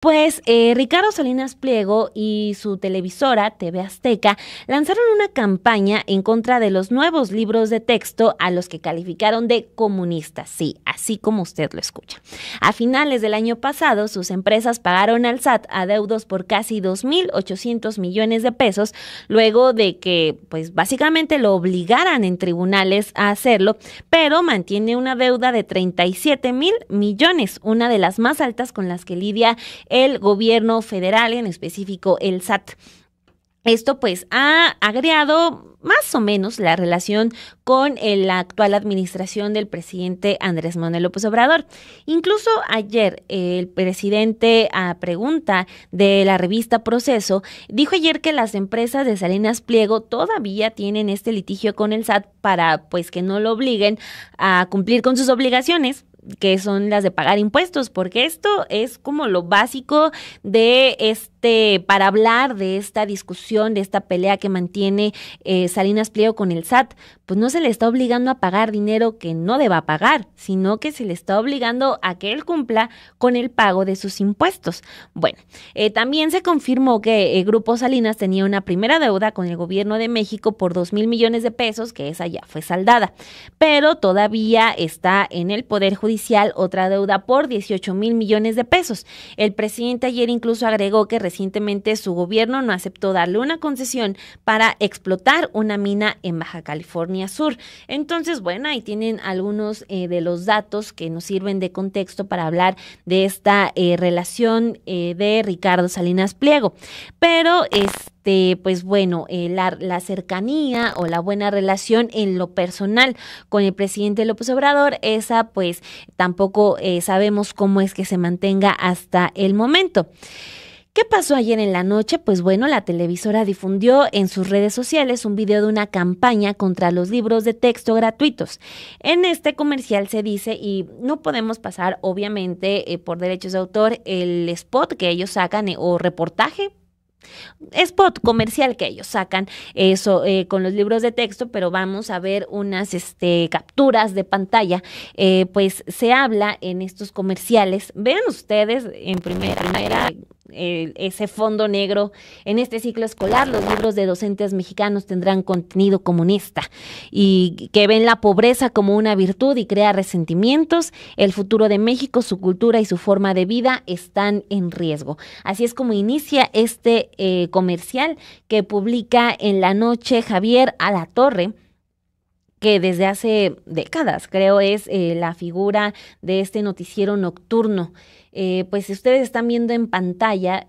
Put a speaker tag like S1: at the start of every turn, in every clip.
S1: Pues Ricardo Salinas Pliego y su televisora TV Azteca lanzaron una campaña en contra de los nuevos libros de texto a los que calificaron de comunistas, sí, así como usted lo escucha. A finales del año pasado, sus empresas pagaron al SAT adeudos por casi 2.800 millones de pesos, luego de que, pues básicamente lo obligaran en tribunales a hacerlo, pero mantiene una deuda de 37.000 millones, una de las más altas con las que lidia el gobierno federal, en específico el SAT. Esto pues ha agriado más o menos la relación con la actual administración del presidente Andrés Manuel López Obrador. Incluso ayer el presidente, a pregunta de la revista Proceso, dijo ayer que las empresas de Salinas Pliego todavía tienen este litigio con el SAT para pues que no lo obliguen a cumplir con sus obligaciones, que son las de pagar impuestos, porque esto es como lo básico de para hablar de esta discusión, de esta pelea que mantiene Salinas Pliego con el SAT. Pues no se le está obligando a pagar dinero que no deba pagar, sino que se le está obligando a que él cumpla con el pago de sus impuestos. Bueno, también se confirmó que Grupo Salinas tenía una primera deuda con el gobierno de México por 2.000 millones de pesos, que esa ya fue saldada, pero todavía está en el Poder Judicial otra deuda por 18.000 millones de pesos. El presidente ayer incluso agregó que recientemente su gobierno no aceptó darle una concesión para explotar una mina en Baja California Sur. Entonces, bueno, ahí tienen algunos de los datos que nos sirven de contexto para hablar de esta relación de Ricardo Salinas Pliego. Pero pues bueno, la cercanía o la buena relación en lo personal con el presidente López Obrador, esa pues tampoco sabemos cómo es que se mantenga hasta el momento. ¿Qué pasó ayer en la noche? Pues bueno, la televisora difundió en sus redes sociales un video de una campaña contra los libros de texto gratuitos. En este comercial se dice, y no podemos pasar obviamente por derechos de autor, el spot que ellos sacan o reportaje, spot comercial que ellos sacan eso con los libros de texto, pero vamos a ver unas capturas de pantalla. Pues se habla en estos comerciales, vean ustedes en primera ese fondo negro: en este ciclo escolar los libros de docentes mexicanos tendrán contenido comunista, y que ven la pobreza como una virtud y crea resentimientos. El futuro de México, su cultura y su forma de vida están en riesgo. Así es como inicia este comercial que publica en la noche Javier Alatorre, que desde hace décadas creo es la figura de este noticiero nocturno. Pues si ustedes están viendo en pantalla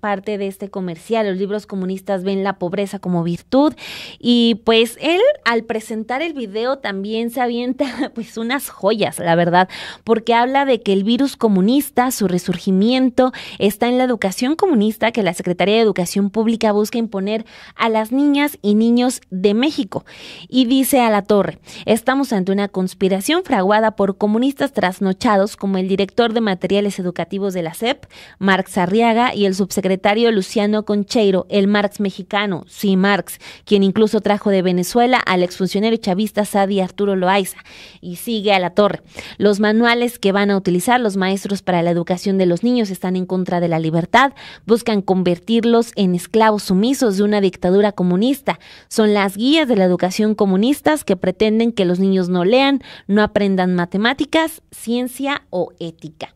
S1: parte de este comercial: los libros comunistas ven la pobreza como virtud, y pues él al presentar el video también se avienta pues unas joyas, la verdad, porque habla de que el virus comunista, su resurgimiento, está en la educación comunista que la Secretaría de Educación Pública busca imponer a las niñas y niños de México. Y dice Alatorre: estamos ante una conspiración fraguada por comunistas trasnochados como el director de materiales educativos de la SEP, Marx Arriaga, y el subsecretario Luciano Concheiro, el Marx mexicano, sí Marx, quien incluso trajo de Venezuela al exfuncionario chavista Sadi Arturo Loaiza. Y sigue Alatorre: los manuales que van a utilizar los maestros para la educación de los niños están en contra de la libertad, buscan convertirlos en esclavos sumisos de una dictadura comunista. Son las guías de la educación comunistas que pretenden que los niños no lean, no aprendan matemáticas, ciencia o ética.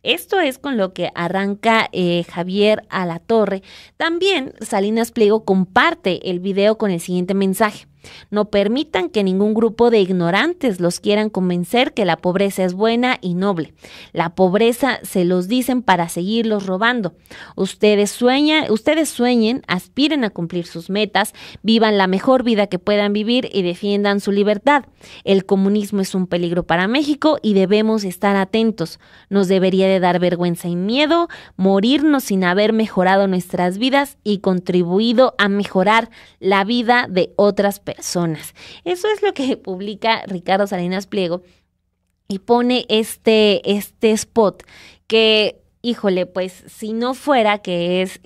S1: Esto es con lo que arranca Javier Alatorre. También Salinas Pliego comparte el video con el siguiente mensaje: no permitan que ningún grupo de ignorantes los quieran convencer que la pobreza es buena y noble. La pobreza se los dicen para seguirlos robando. Ustedes sueñen, aspiren a cumplir sus metas, vivan la mejor vida que puedan vivir y defiendan su libertad. El comunismo es un peligro para México y debemos estar atentos. Nos debería de dar vergüenza y miedo morirnos sin haber mejorado nuestras vidas y contribuido a mejorar la vida de otras personas. Eso es lo que publica Ricardo Salinas Pliego, y pone este spot que Híjole, pues si no fuera que es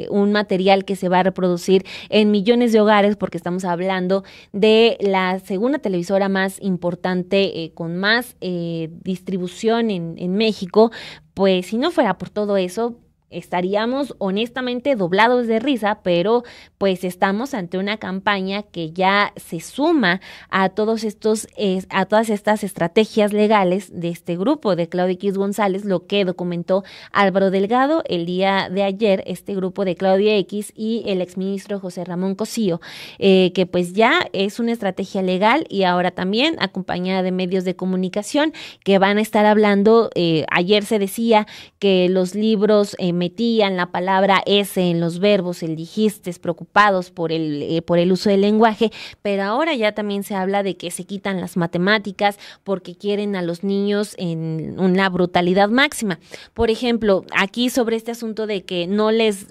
S1: un material que se va a reproducir en millones de hogares, porque estamos hablando de la segunda televisora más importante, con más distribución en México, pues si no fuera por todo eso, estaríamos honestamente doblados de risa, pero pues estamos ante una campaña que ya se suma a a todas estas estrategias legales de este grupo de Claudia X González, lo que documentó Álvaro Delgado el día de ayer, este grupo de Claudia X y el exministro José Ramón Cosío, que pues ya es una estrategia legal y ahora también acompañada de medios de comunicación que van a estar hablando. Ayer se decía que los libros metían la palabra S en los verbos, el dijistes, preocupados por el uso del lenguaje, pero ahora ya también se habla de que se quitan las matemáticas porque quieren a los niños en una brutalidad máxima. Por ejemplo, aquí sobre este asunto de que no les,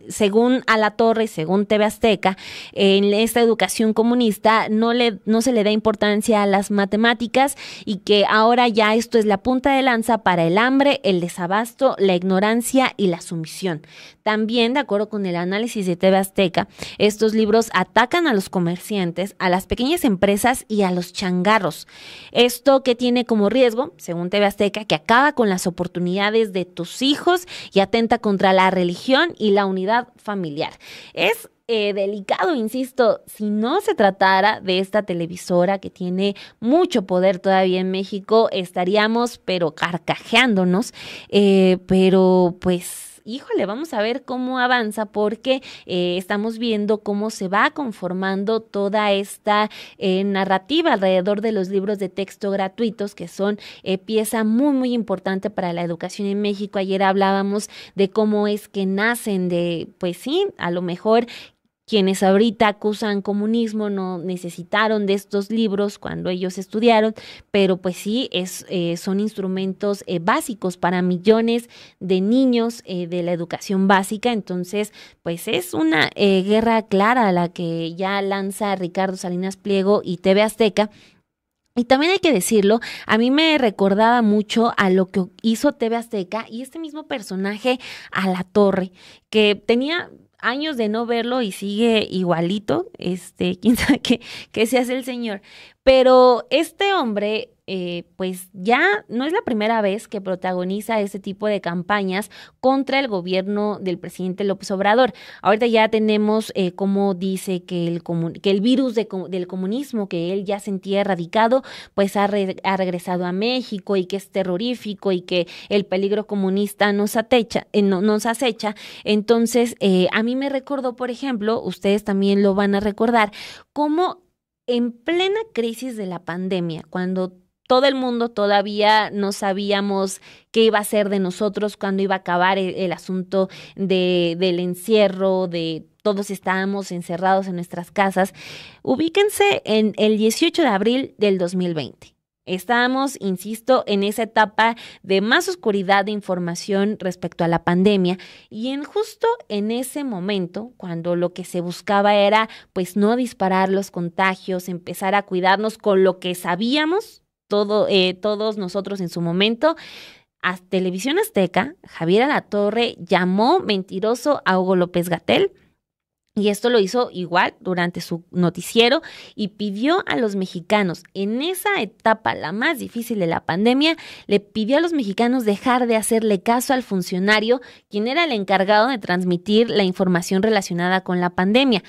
S1: según Alatorre y según TV Azteca, en esta educación comunista no se le da importancia a las matemáticas y que ahora ya esto es la punta de lanza para el hambre, el desabasto, la ignorancia y la sumisión. También, de acuerdo con el análisis de TV Azteca, estos libros atacan a los comerciantes, a las pequeñas empresas y a los changarros. Esto que tiene como riesgo, según TV Azteca, que acaba con las oportunidades de tus hijos y atenta contra la religión y la unidad familiar. Es delicado, insisto, si no se tratara de esta televisora que tiene mucho poder todavía en México, estaríamos pero carcajeándonos, pero pues híjole, vamos a ver cómo avanza porque estamos viendo cómo se va conformando toda esta narrativa alrededor de los libros de texto gratuitos, que son pieza muy, muy importante para la educación en México. Ayer hablábamos de cómo es que nacen de, pues sí, a lo mejor quienes ahorita acusan comunismo no necesitaron de estos libros cuando ellos estudiaron, pero pues sí, son instrumentos básicos para millones de niños de la educación básica. Entonces, pues es una guerra clara la que ya lanza Ricardo Salinas Pliego y TV Azteca. Y también hay que decirlo, a mí me recordaba mucho a lo que hizo TV Azteca y este mismo personaje Alatorre, que tenía años de no verlo y sigue igualito, quién sabe qué se hace el señor. Pero este hombre, pues ya no es la primera vez que protagoniza este tipo de campañas contra el gobierno del presidente López Obrador. Ahorita ya tenemos como dice que el virus del comunismo que él ya sentía erradicado, pues ha regresado a México y que es terrorífico y que el peligro comunista nos acecha. Entonces, a mí me recordó, por ejemplo, ustedes también lo van a recordar, cómo en plena crisis de la pandemia, cuando todo el mundo todavía no sabíamos qué iba a ser de nosotros, cuándo iba a acabar el asunto del encierro, de todos estábamos encerrados en nuestras casas. Ubíquense en el 18 de abril del 2020. Estábamos, insisto, en esa etapa de más oscuridad de información respecto a la pandemia y justo en ese momento, cuando lo que se buscaba era pues no disparar los contagios, empezar a cuidarnos con lo que sabíamos, todos nosotros en su momento, a Televisión Azteca, Javier Alatorre llamó mentiroso a Hugo López-Gatell. Y esto lo hizo igual durante su noticiero y pidió a los mexicanos, en esa etapa la más difícil de la pandemia, le pidió a los mexicanos dejar de hacerle caso al funcionario, quien era el encargado de transmitir la información relacionada con la pandemia.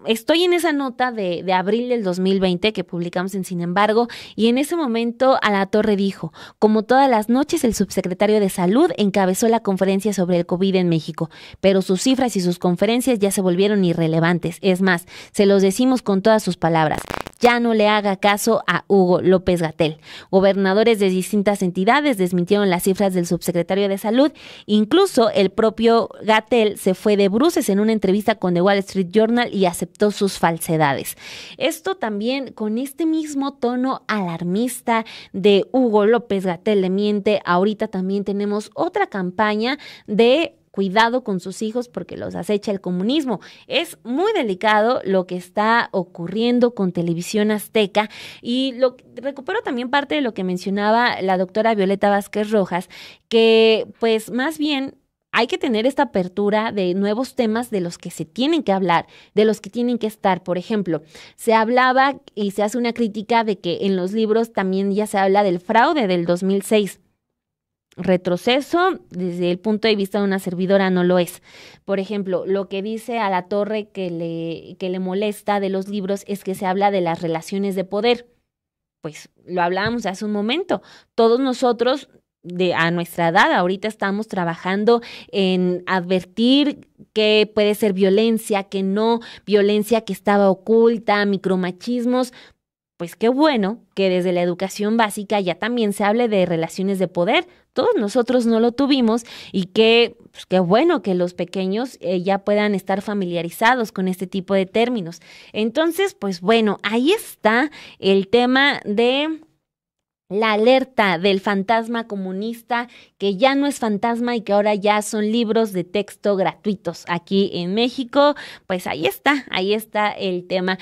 S1: Estoy en esa nota de abril del 2020 que publicamos en Sin embargo, y en ese momento Alatorre dijo: como todas las noches, el subsecretario de Salud encabezó la conferencia sobre el COVID en México, pero sus cifras y sus conferencias ya se volvieron irrelevantes. Es más, se los decimos con todas sus palabras: ya no le haga caso a Hugo López-Gatell. Gobernadores de distintas entidades desmintieron las cifras del subsecretario de Salud. Incluso el propio Gatell se fue de bruces en una entrevista con The Wall Street Journal y aceptó sus falsedades. Esto también con este mismo tono alarmista de Hugo López-Gatell le miente. Ahorita también tenemos otra campaña de cuidado con sus hijos porque los acecha el comunismo. Es muy delicado lo que está ocurriendo con Televisión Azteca y recupero también parte de lo que mencionaba la doctora Violeta Vázquez Rojas, que pues más bien hay que tener esta apertura de nuevos temas de los que se tienen que hablar, de los que tienen que estar. Por ejemplo, se hablaba y se hace una crítica de que en los libros también ya se habla del fraude del 2006. Retroceso, desde el punto de vista de una servidora, no lo es. Por ejemplo, lo que dice Alatorre que le molesta de los libros es que se habla de las relaciones de poder. Pues lo hablábamos hace un momento. Todos nosotros a nuestra edad, ahorita estamos trabajando en advertir que puede ser violencia, que no, violencia que estaba oculta, micromachismos. Pues qué bueno que desde la educación básica ya también se hable de relaciones de poder. Todos nosotros no lo tuvimos y pues qué bueno que los pequeños ya puedan estar familiarizados con este tipo de términos. Entonces, pues bueno, ahí está el tema de la alerta del fantasma comunista, que ya no es fantasma y que ahora ya son libros de texto gratuitos aquí en México. Pues ahí está el tema.